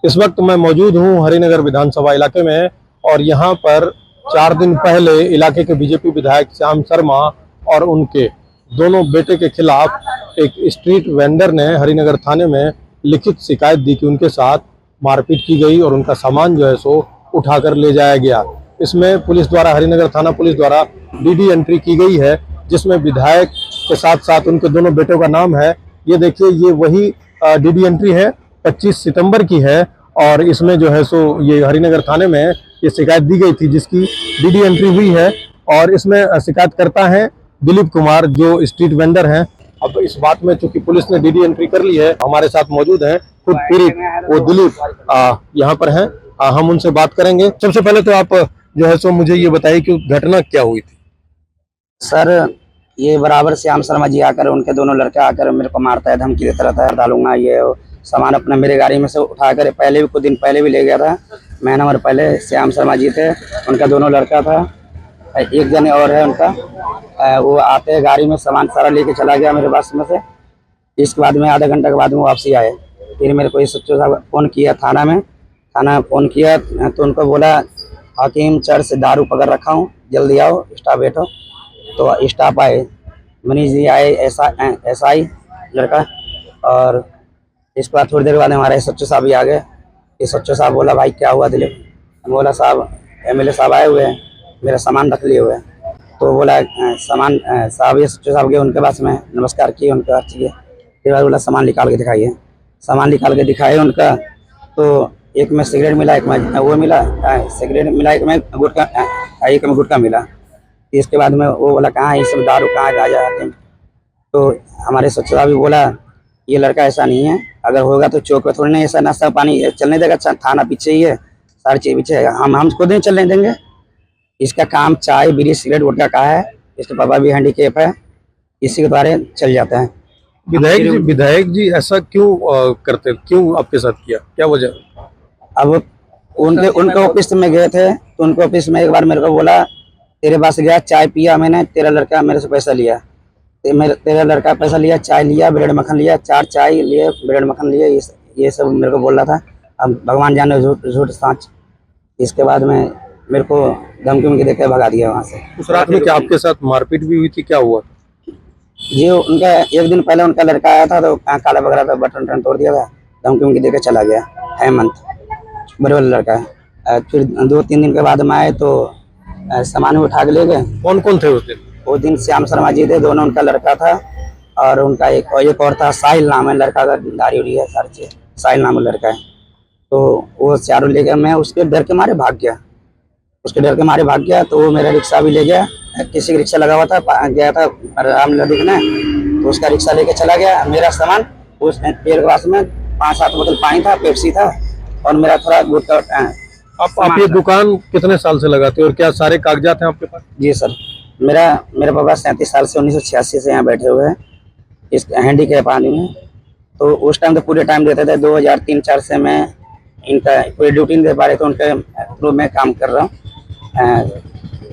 इस वक्त मैं मौजूद हूं हरिनगर विधानसभा इलाके में और यहां पर 4 दिन पहले इलाके के बीजेपी विधायक श्याम शर्मा और उनके दोनों बेटे के खिलाफ एक स्ट्रीट वेंडर ने हरिनगर थाने में लिखित शिकायत दी कि उनके साथ मारपीट की गई और उनका सामान जो है सो उठाकर ले जाया गया। इसमें पुलिस द्वारा, हरिनगर थाना पुलिस द्वारा डीडी एंट्री की गई है, जिसमें विधायक के साथ साथ उनके दोनों बेटों का नाम है। ये देखिए, ये वही डीडी एंट्री है, 25 सितंबर की है और इसमें जो है सो ये हरिनगर थाने में ये शिकायत दी गई थी जिसकी डीडी एंट्री हुई है। और इसमें शिकायत करता है दिलीप कुमार, जो स्ट्रीट वेंडर हैं। अब इस बात में चूंकि पुलिस ने डीडी एंट्री कर ली है, हमारे साथ मौजूद हैं खुद पीड़ित वो दिलीप यहाँ पर हैं। हम उनसे बात करेंगे। सबसे पहले तो आप जो है सो मुझे ये बताइए कि घटना क्या हुई थी। सर, ये बराबर श्याम शर्मा जी आकर, उनके दोनों लड़के आकर मेरे को मारता है, धमकी देता रहता है, डालूंगा ये सामान अपना मेरे गाड़ी में से उठाकर। पहले भी कुछ दिन पहले भी ले गया था। महीना भर पहले श्याम शर्मा जी थे, उनका दोनों लड़का था, एक जने और है उनका। वो आते गाड़ी में सामान सारा लेके चला गया मेरे बस में से। इसके बाद में आधा घंटा के बाद में वापसी आए। फिर मेरे को एसएचओ साहब फ़ोन किया थाना में। थाना फ़ोन किया तो उनको बोला, हाकिम चर्च से दारू पकड़ रखा हूँ, जल्दी आओ, स्टाफ बैठो। तो स्टाफ आए, मनीष जी आए, एसआई लड़का। और इसके बाद थोड़ी देर बाद हमारे एसएचओ साहब भी आ गए। एसएचओ साहब बोला, भाई क्या हुआ दिलीप? बोला, साहब एमएलए साहब आए हुए हैं, मेरा सामान रख लिए हुए हैं। तो बोला सामान, साहब एसएचओ साहब गए उनके पास में, नमस्कार किए, उनके पास चाहिए। फिर बाद बोला सामान निकाल के दिखाइए। सामान निकाल के दिखाए उनका, तो एक में सिगरेट मिला, एक में वो मिला, सिगरेट मिला, एक में गुटखा मिला। इसके बाद में वो बोला, कहाँ है ये सब दारू, कहाँ गाजा है? तो हमारे सचिव साहब भी बोला, ये लड़का ऐसा नहीं है, अगर होगा तो चौक पे थोड़ी नहीं ऐसा नाश्ता पानी चलने देगा, थाना पीछे ही है, सारी चीज़ पीछे है, हम खुद नहीं चलने देंगे। इसका काम चाय बीड़ी सिगरेट वोडका का है। इसके पापा भी हैंडीकेप है, इसी के द्वारा चल जाता है। विधायक जी ऐसा क्यों करते, क्यों आपके साथ किया, क्या वजह? अब उनके ऑफिस में गए थे, तो उनके ऑफिस में एक बार मेरे को बोला, तेरे पास गया, चाय पिया मैंने, तेरा लड़का मेरे से पैसा लिया, तेरा लड़का पैसा लिया, चाय लिया, ब्रेड मक्खन लिया, 4 चाय लिए, ब्रेड मक्खन लिए, ये सब मेरे को बोल रहा था। अब भगवान जाने झूठ साँच। इसके बाद में मेरे को धमकी देकर भगा दिया वहाँ से। उस रात में क्या आपके साथ मारपीट भी हुई थी, क्या हुआ? जी, उनका एक दिन पहले उनका लड़का आया था, तो काला वगैरह था, बटन तोड़ दिया था, धमकी देकर चला गया। हेमंत बड़े वाला लड़का है। फिर 2-3 दिन के बाद में आए तो सामान उठा के ले गए। कौन कौन थे उस दिन? उस दिन श्याम शर्मा जी थे, दोनों, उनका लड़का था और उनका एक और था, साहिल नाम है लड़का का, दाढ़ी उड़ी है, सारी चीज, साहिल नाम लड़का है। तो वो चारों ले गया। मैं उसके डर के मारे भाग गया, तो वो मेरा रिक्शा भी ले गया। किसी का रिक्शा लगा हुआ था, गया था रामलीला देखने, तो उसका रिक्शा लेके चला गया। मेरा सामान उस पेड़ के पास में 5-7 बोतल पानी था, पेप्सी था और मेरा थोड़ा गुटखा। आप ये दुकान कितने साल से लगाते हो और क्या सारे कागजात हैं आपके पास? जी सर, मेरे पापा 37 साल से 1986 से यहाँ बैठे हुए हैं इस हैंडीकैप पानी में। तो उस टाइम तो पूरे टाइम देते थे। 2003-4 से मैं इनका पूरी ड्यूटी नहीं दे पा रहे, तो उनके थ्रू में काम कर रहा हूँ।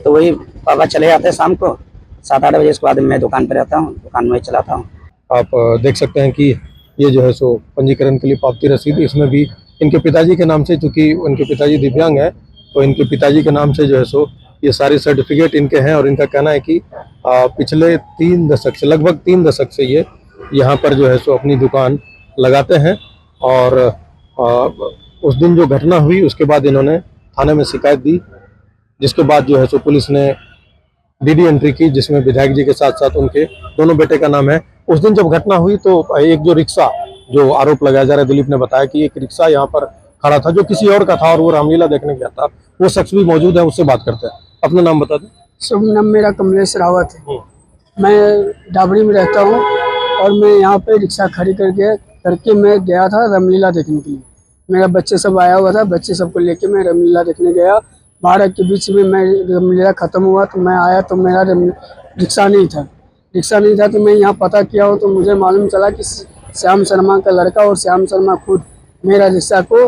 तो वही पापा चले जाते हैं शाम को 7-8 बजे। इसके बाद मैं दुकान पर रहता हूँ, दुकान में चलाता हूँ। आप देख सकते हैं कि ये जो है सो पंजीकरण के लिए पावती रसीद, इसमें भी इनके पिताजी के नाम से, चूंकि उनके पिताजी दिव्यांग हैं, तो इनके पिताजी के नाम से जो है सो ये सारे सर्टिफिकेट इनके हैं। और इनका कहना है कि पिछले 3 दशक से, लगभग 3 दशक से ये यहाँ पर जो है सो अपनी दुकान लगाते हैं। और उस दिन जो घटना हुई उसके बाद इन्होंने थाने में शिकायत दी, जिसके बाद जो है सो पुलिस ने डीडी एंट्री की, जिसमें विधायक जी के साथ साथ उनके दोनों बेटे का नाम है। उस दिन जब घटना हुई तो एक जो रिक्शा, जो आरोप लगाया जा रहा है, दिलीप ने बताया कि एक रिक्शा यहाँ पर खड़ा था जो किसी और का था और वो रामलीला देखने गया था। वो शख्स भी मौजूद है, उससे बात करते हैं। अपना नाम बता दें। शुभ नाम मेरा कमलेश रावत है। मैं डाबरी में रहता हूँ और मैं यहाँ पे रिक्शा खड़ी करके मैं गया था रामलीला देखने के लिए। मेरा बच्चे सब आया हुआ था, बच्चे सबको लेके मैं रामलीला देखने गया। 12 के बीच में मैं रामलीला ख़त्म हुआ तो मैं आया तो मेरा रिक्शा नहीं था। तो मैं यहाँ पता किया हो तो मुझे मालूम चला कि श्याम शर्मा का लड़का और श्याम शर्मा खुद मेरा रिक्शा को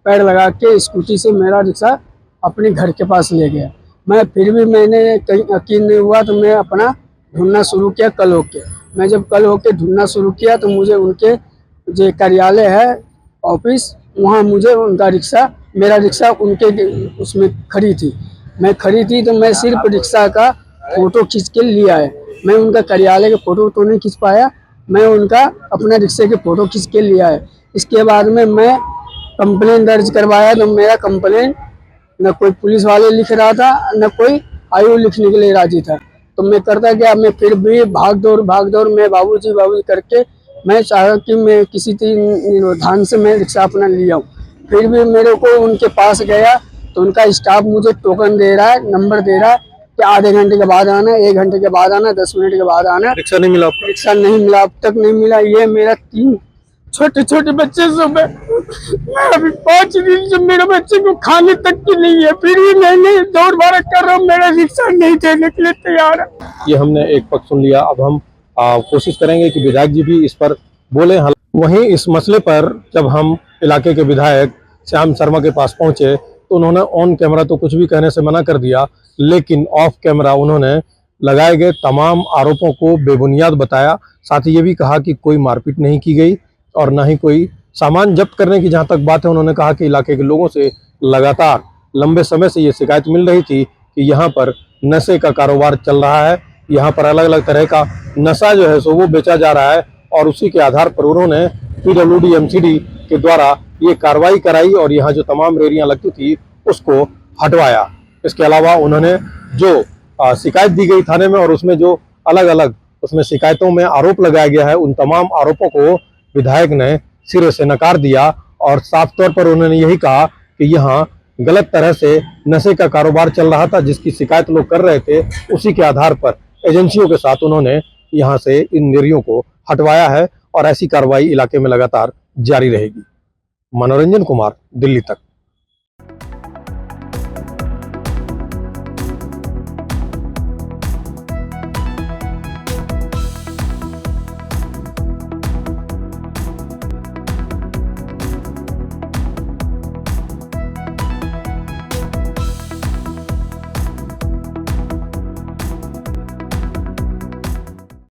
पैर लगा के स्कूटी से मेरा रिक्शा अपने घर के पास ले गया। फिर भी मैंने कहीं यकीन नहीं हुआ तो मैं अपना ढूंढना शुरू किया कल होके। मैं जब कल होके ढूंढना शुरू किया तो मुझे उनके जो कार्यालय है, ऑफिस, वहाँ मुझे उनका रिक्शा, मेरा रिक्शा उनके उसमें खड़ी थी, मैं खड़ी थी तो मैं सिर्फ रिक्शा का फोटो खींच के लिया है। मैं उनका कार्यालय के फोटो तो नहीं खींच पाया, मैं उनका अपना रिक्शे के फोटो खींच के लिया है। इसके बाद में मैं कंप्लेन दर्ज करवाया तो मेरा कंप्लेन न कोई पुलिस वाले लिख रहा था, न कोई आयु लिखने के लिए राजी था। तो मैं करता क्या, मैं फिर भी भाग दौड़ मैं बाबूजी करके मैं चाहा कि मैं किसी ढंग से मैं रिक्शा अपना लिया हूँ। फिर भी मेरे को उनके पास गया तो उनका स्टाफ मुझे टोकन दे रहा है, नंबर दे रहा है कि आधे घंटे के बाद आना, 1 घंटे के बाद आना, 10 मिनट के बाद आना। रिक्शा नहीं मिला आपको? रिक्शा नहीं मिला, अब तक नहीं मिला। ये मेरा 3 छोटे छोटे बच्चे सब है, मैं अभी 5 दिन से मेरे बच्चे को खाने तक की नहीं है, फिर भी मैंने दौड़ भाग कर रहा हूँ, मेरा रिक्शा नहीं देने के लिए तैयार है। ये हमने एक पक्ष सुन लिया, अब हम कोशिश करेंगे कि विधायक जी भी इस पर बोले। वहीं इस मसले पर जब हम इलाके के विधायक श्याम शर्मा के पास पहुंचे तो उन्होंने ऑन कैमरा तो कुछ भी कहने से मना कर दिया, लेकिन ऑफ कैमरा उन्होंने लगाए गए तमाम आरोपों को बेबुनियाद बताया। साथ ही ये भी कहा कि कोई मारपीट नहीं की गई और ना ही कोई सामान जब्त करने की जहां तक बात है, उन्होंने कहा कि इलाके के लोगों से लगातार लंबे समय से ये शिकायत मिल रही थी कि यहाँ पर नशे का कारोबार चल रहा है, यहाँ पर अलग अलग तरह का नशा जो है सो वो बेचा जा रहा है, और उसी के आधार पर उन्होंने PWD MCD के द्वारा ये कार्रवाई कराई और यहाँ जो तमाम रेहड़ियाँ लगती थी उसको हटवाया। इसके अलावा उन्होंने जो शिकायत दी गई थाने में और उसमें जो अलग अलग उसमें शिकायतों में आरोप लगाया गया है, उन तमाम आरोपों को विधायक ने सिरे से नकार दिया और साफ तौर पर उन्होंने यही कहा कि यहाँ गलत तरह से नशे का कारोबार चल रहा था, जिसकी शिकायत लोग कर रहे थे। उसी के आधार पर एजेंसियों के साथ उन्होंने यहाँ से इन रेहड़ियों को हटवाया है और ऐसी कार्रवाई इलाके में लगातार जारी रहेगी। मनोरंजन कुमार, दिल्ली तक।